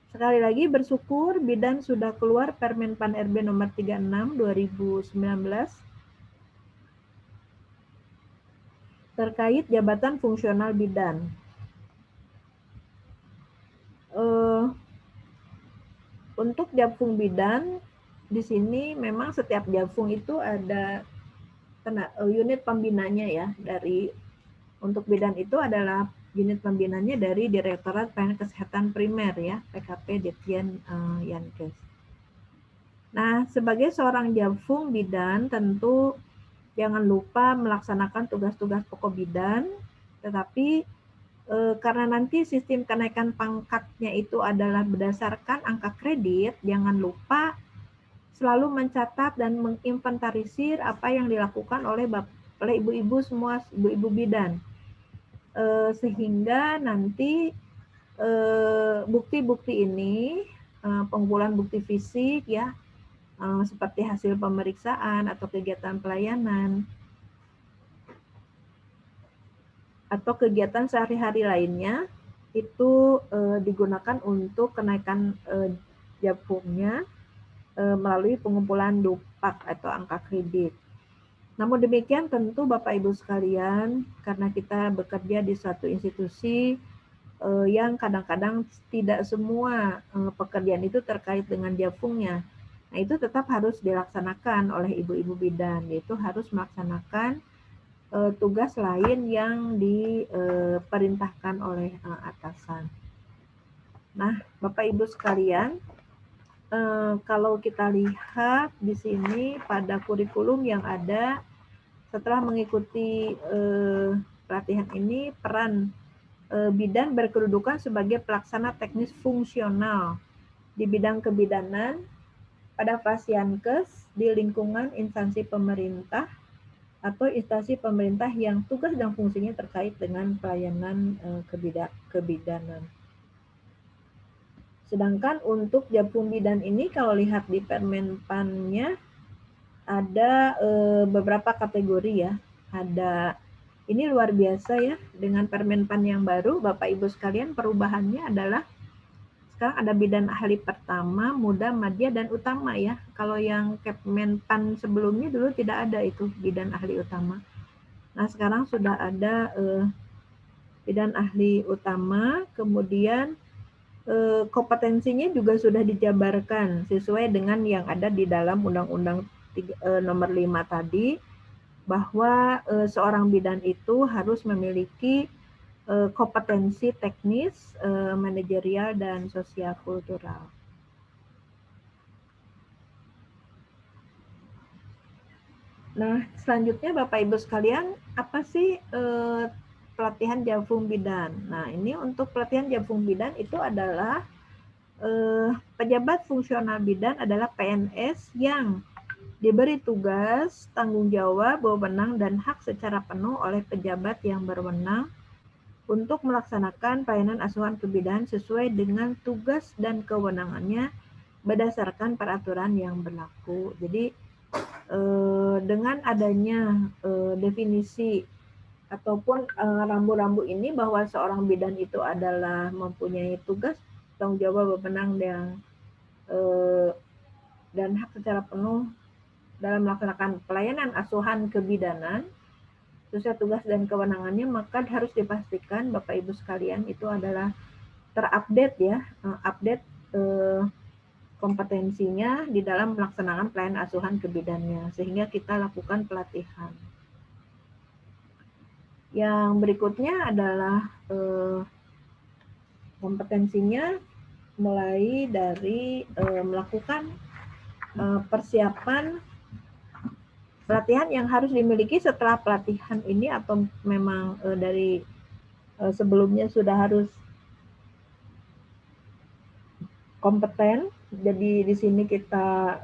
Sekali lagi bersyukur Bidan sudah keluar Permen PAN RB nomor 36 2019 terkait jabatan fungsional bidan. Untuk Japfung bidan, di sini memang setiap Japfung itu ada unit pembinanya ya. Untuk bidan itu adalah unit pembinanya dari Direktorat Pelayanan Kesehatan Primer ya, PKP Ditjen Yankes. Nah, sebagai seorang Japfung bidan tentu jangan lupa melaksanakan tugas-tugas pokok bidan, tetapi karena nanti sistem kenaikan pangkatnya itu adalah berdasarkan angka kredit, jangan lupa selalu mencatat dan menginventarisir apa yang dilakukan oleh ibu-ibu semua, ibu-ibu bidan. Sehingga nanti bukti-bukti ini, pengumpulan bukti fisik ya, seperti hasil pemeriksaan atau kegiatan pelayanan, atau kegiatan sehari-hari lainnya itu digunakan untuk kenaikan Japfungnya melalui pengumpulan DUPAK atau angka kredit. Namun demikian tentu Bapak Ibu sekalian, karena kita bekerja di suatu institusi yang kadang-kadang tidak semua pekerjaan itu terkait dengan Japfungnya. Nah, itu tetap harus dilaksanakan oleh ibu-ibu bidan, yaitu harus melaksanakan tugas lain yang diperintahkan oleh atasan. Nah, Bapak Ibu sekalian, kalau kita lihat di sini pada kurikulum yang ada setelah mengikuti pelatihan ini, peran bidan berkedudukan sebagai pelaksana teknis fungsional di bidang kebidanan pada Fasyankes di lingkungan instansi pemerintah atau instansi pemerintah yang tugas dan fungsinya terkait dengan pelayanan kebidanan. Sedangkan untuk Japfung bidan ini kalau lihat di Permen-PAN-nya ada beberapa kategori ya. Ini luar biasa ya, dengan Permen-PAN yang baru Bapak Ibu sekalian, perubahannya adalah sekarang ada bidan ahli pertama, muda, madya, dan utama ya. Kalau yang Permen-PAN sebelumnya dulu tidak ada itu bidan ahli utama. Nah, sekarang sudah ada bidan ahli utama, kemudian kompetensinya juga sudah dijabarkan sesuai dengan yang ada di dalam Undang-Undang nomor 5 tadi, bahwa seorang bidan itu harus memiliki kompetensi teknis, manajerial, dan sosial kultural. Nah, selanjutnya Bapak Ibu sekalian, apa sih pelatihan Japfung bidan? Nah, ini untuk pelatihan Japfung bidan itu adalah pejabat fungsional bidan adalah PNS yang diberi tugas, tanggung jawab, wewenang, dan hak secara penuh oleh pejabat yang berwenang untuk melaksanakan pelayanan asuhan kebidanan sesuai dengan tugas dan kewenangannya berdasarkan peraturan yang berlaku. Jadi dengan adanya definisi ataupun rambu-rambu ini bahwa seorang bidan itu adalah mempunyai tugas, tanggung jawab, wewenang dan hak secara penuh dalam melaksanakan pelayanan asuhan kebidanan sesuai tugas dan kewenangannya, maka harus dipastikan Bapak Ibu sekalian itu adalah terupdate ya, update kompetensinya di dalam melaksanakan pelayanan asuhan kebidanannya, sehingga kita lakukan pelatihan. Yang berikutnya adalah kompetensinya mulai dari melakukan persiapan pelatihan yang harus dimiliki setelah pelatihan ini, atau memang dari sebelumnya sudah harus kompeten. Jadi di sini kita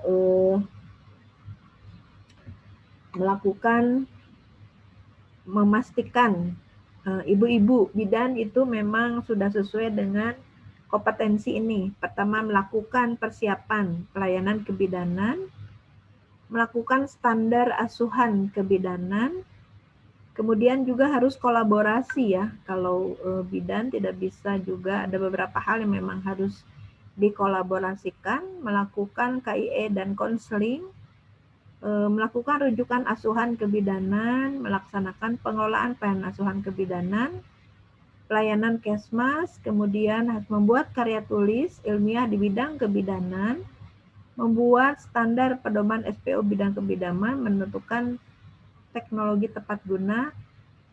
memastikan ibu-ibu bidan itu memang sudah sesuai dengan kompetensi ini. Pertama, melakukan persiapan pelayanan kebidanan, melakukan standar asuhan kebidanan, Kemudian juga harus kolaborasi ya. Kalau bidan tidak bisa juga, ada beberapa hal yang memang harus dikolaborasikan, melakukan KIE dan konseling, melakukan rujukan asuhan kebidanan, melaksanakan pengelolaan plan asuhan kebidanan, pelayanan Kesmas, kemudian harus membuat karya tulis ilmiah di bidang kebidanan, membuat standar pedoman SPO bidang kebidanan, menentukan teknologi tepat guna,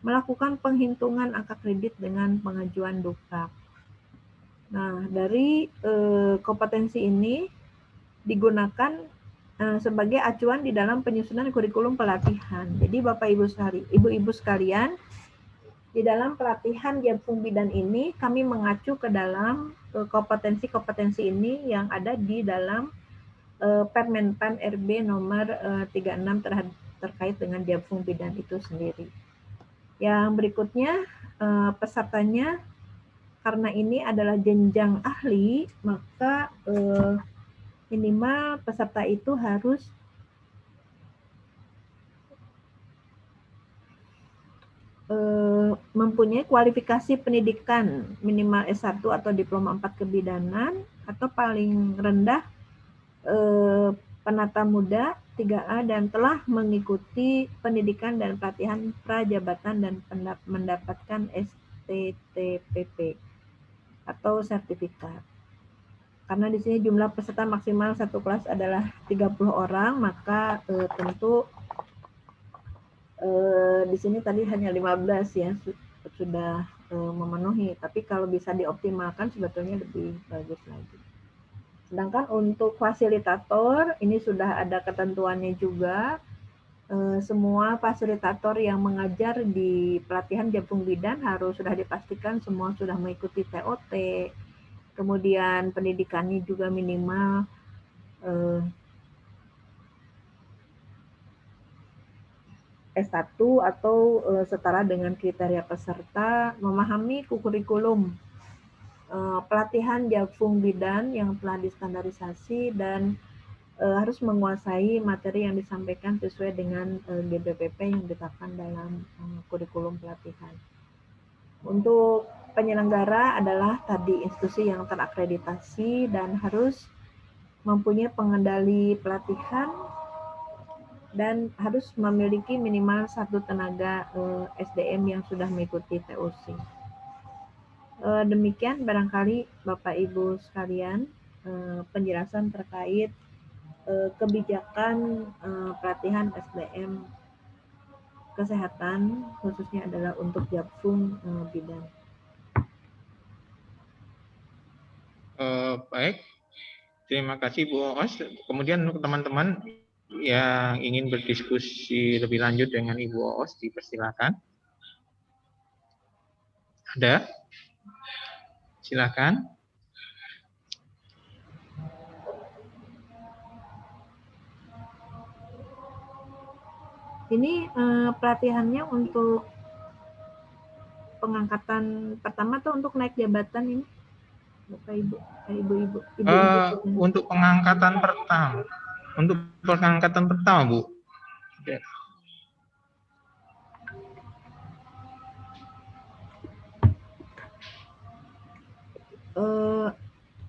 melakukan penghitungan angka kredit dengan pengajuan DUPAK. Nah, dari kompetensi ini digunakan sebagai acuan di dalam penyusunan kurikulum pelatihan. Jadi Bapak Ibu sekalian, di dalam pelatihan Jabfung Bidan ini kami mengacu ke dalam kompetensi-kompetensi ini yang ada di dalam Permenpan RB nomor 36 terkait dengan Jabfung Bidan itu sendiri. Yang berikutnya pesertanya, karena ini adalah jenjang ahli, maka minimal peserta itu harus mempunyai kualifikasi pendidikan minimal S1 atau diploma 4 kebidanan, atau paling rendah penata muda 3A dan telah mengikuti pendidikan dan pelatihan prajabatan dan mendapatkan STTPP atau sertifikat. Karena di sini jumlah peserta maksimal satu kelas adalah 30 orang, maka tentu di sini tadi hanya 15 ya sudah memenuhi, tapi kalau bisa dioptimalkan sebetulnya lebih bagus lagi. Sedangkan untuk fasilitator ini sudah ada ketentuannya juga, semua fasilitator yang mengajar di pelatihan Jabfung Bidan harus sudah dipastikan semua sudah mengikuti TOT, kemudian pendidikannya juga minimal S1 atau setara dengan kriteria peserta, memahami kurikulum pelatihan Jabfung Bidan yang telah distandarisasi, dan harus menguasai materi yang disampaikan sesuai dengan GBPP yang ditetapkan dalam kurikulum pelatihan. Untuk penyelenggara adalah tadi institusi yang terakreditasi dan harus mempunyai pengendali pelatihan dan harus memiliki minimal 1 tenaga SDM yang sudah mengikuti TOC. Demikian barangkali Bapak Ibu sekalian penjelasan terkait kebijakan pelatihan SDM kesehatan, khususnya adalah untuk Jabfung Bidan. Baik, terima kasih Bu Oos. Kemudian untuk teman-teman yang ingin berdiskusi lebih lanjut dengan Ibu Oos, dipersilakan. Ada? Silakan. Ini pelatihannya untuk pengangkatan pertama atau untuk naik jabatan ini, Bapak Ibu, Ibu-ibu. Untuk pengangkatan pertama. Untuk pengangkatan pertama, Bu.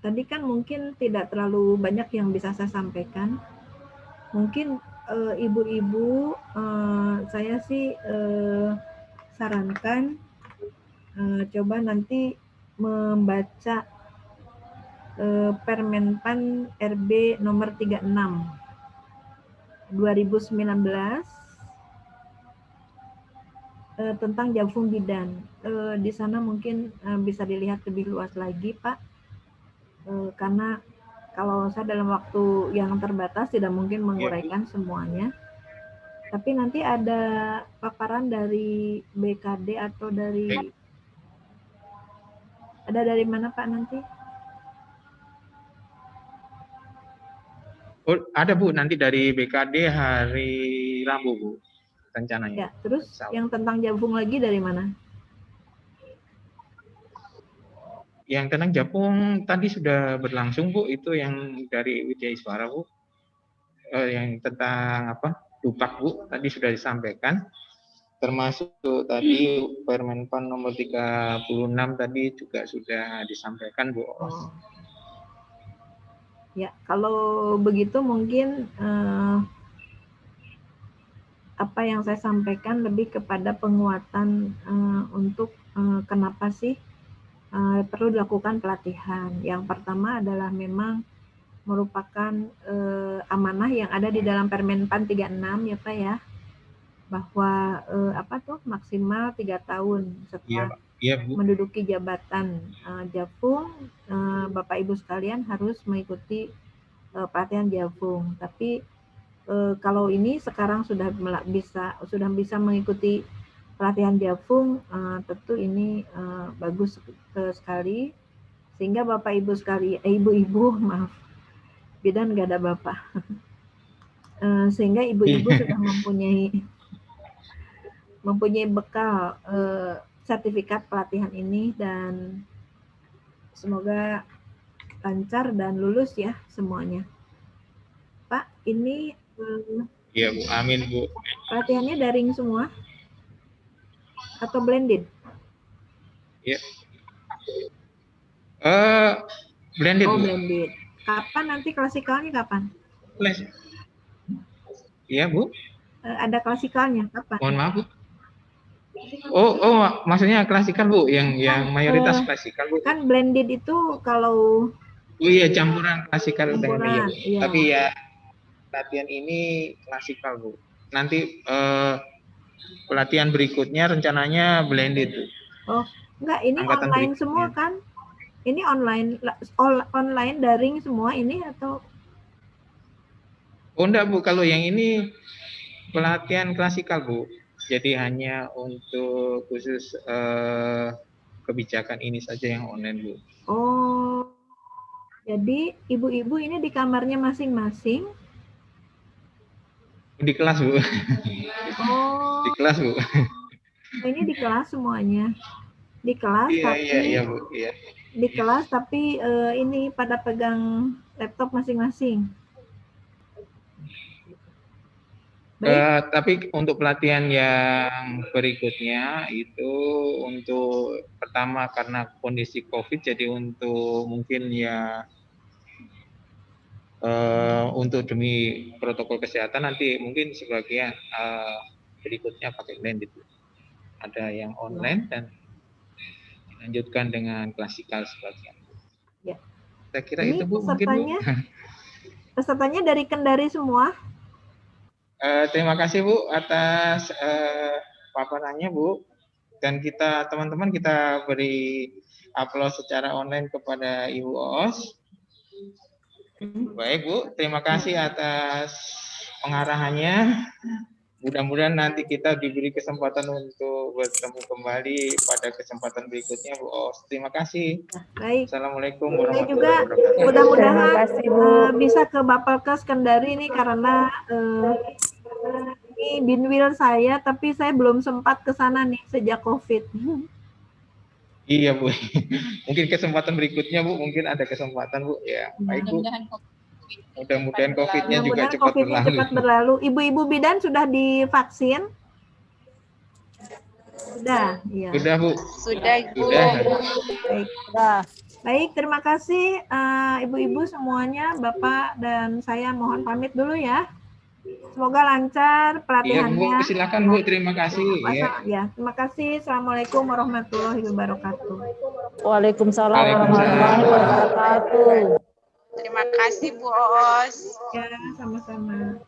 Tadi kan mungkin tidak terlalu banyak yang bisa saya sampaikan. Mungkin ibu-ibu, saya sih sarankan coba nanti membaca Permenpan RB nomor 36 2019 tentang Jabfung Bidan. Di sana mungkin bisa dilihat lebih luas lagi, Pak. Karena kalau saya dalam waktu yang terbatas tidak mungkin menguraikan semuanya. Tapi nanti ada paparan dari BKD atau dari dari mana Pak nanti? Oh, ada Bu, nanti dari BKD hari Rabu Bu, rencananya. Ya, terus yang tentang Jabfung lagi dari mana? Yang tentang Jabfung tadi sudah berlangsung Bu, itu yang dari Widya Iswara Bu. Yang tentang DUPAK Bu, tadi sudah disampaikan. termasuk tadi Permenpan nomor 36 tadi juga sudah disampaikan Bu Oos. Ya, kalau begitu mungkin apa yang saya sampaikan lebih kepada penguatan untuk kenapa sih perlu dilakukan pelatihan. Yang pertama adalah memang merupakan amanah yang ada di dalam Permenpan 36 ya Pak ya, bahwa maksimal 3 tahun setelah menduduki jabatan Japung, Bapak Ibu sekalian harus mengikuti pelatihan Japung. Tapi kalau ini sekarang sudah bisa mengikuti pelatihan Japung, tentu ini bagus sekali, sehingga Bapak Ibu sekalian, ibu-ibu maaf, bidan nggak ada bapak, sehingga ibu-ibu sudah mempunyai bekal sertifikat pelatihan ini, dan semoga lancar dan lulus ya semuanya. Pak, ini iya Bu, amin Bu. Pelatihannya daring semua atau blended? Iya. Blended Oh, Bu. blended. Kapan nanti klasikalnya kapan? Iya Bu. Ada klasikalnya kapan? Mohon maaf Bu. Oh, maksudnya klasikal Bu, yang mayoritas klasikal Bu. Kan blended itu kalau iya, campuran klasikal dengan iya. Tapi ya pelatihan ini klasikal Bu. Nanti pelatihan berikutnya rencananya blended Bu. Oh, enggak, ini angkatan online berikutnya semua kan? Ini online daring semua ini atau? Oh enggak Bu, kalau yang ini pelatihan klasikal Bu. Jadi hanya untuk khusus kebijakan ini saja yang online Bu. Oh, jadi ibu-ibu ini di kamarnya masing-masing? Di kelas Bu. Oh. Di kelas Bu. Ini di kelas semuanya. Di kelas iya Bu. Iya. Di kelas tapi ini pada pegang laptop masing-masing. Tapi untuk pelatihan yang berikutnya itu untuk pertama karena kondisi COVID, jadi untuk mungkin ya untuk demi protokol kesehatan nanti mungkin sebagian berikutnya pakai blended. Ada yang online dan dilanjutkan dengan klasikal sebagian. Ya. Saya kira ini itu Bu mungkin Bu. Pesertanya dari Kendari semua. Terima kasih Bu atas paparannya Bu, dan kita teman-teman kita beri aplaus secara online kepada Ibu Oos. Baik Bu, terima kasih atas pengarahannya. Mudah-mudahan nanti kita diberi kesempatan untuk bertemu kembali pada kesempatan berikutnya Bu Oos. Terima kasih. Baik. Assalamualaikum warahmatullahi wabarakatuh. Mudah-mudahan bisa ke Bapelkes Kendari ini karena ini binwil saya, tapi saya belum sempat ke sana nih sejak COVID. Iya Bu, mungkin kesempatan berikutnya Bu, mungkin ada kesempatan Bu ya. Baik Bu. Mudah-mudahan COVID-nya juga cepat berlalu. Ibu-ibu bidan sudah divaksin? Sudah, iya. Sudah Bu. Sudah Bu. Baik. Baik, terima kasih ibu-ibu semuanya, Bapak dan saya mohon pamit dulu ya. Semoga lancar pelatihannya. Iya Bu, silakan Bu, terima kasih. Ya, terima kasih. Assalamualaikum warahmatullahi wabarakatuh. Waalaikumsalam warahmatullahi wabarakatuh. Terima kasih Bu Oos. Ya, sama-sama.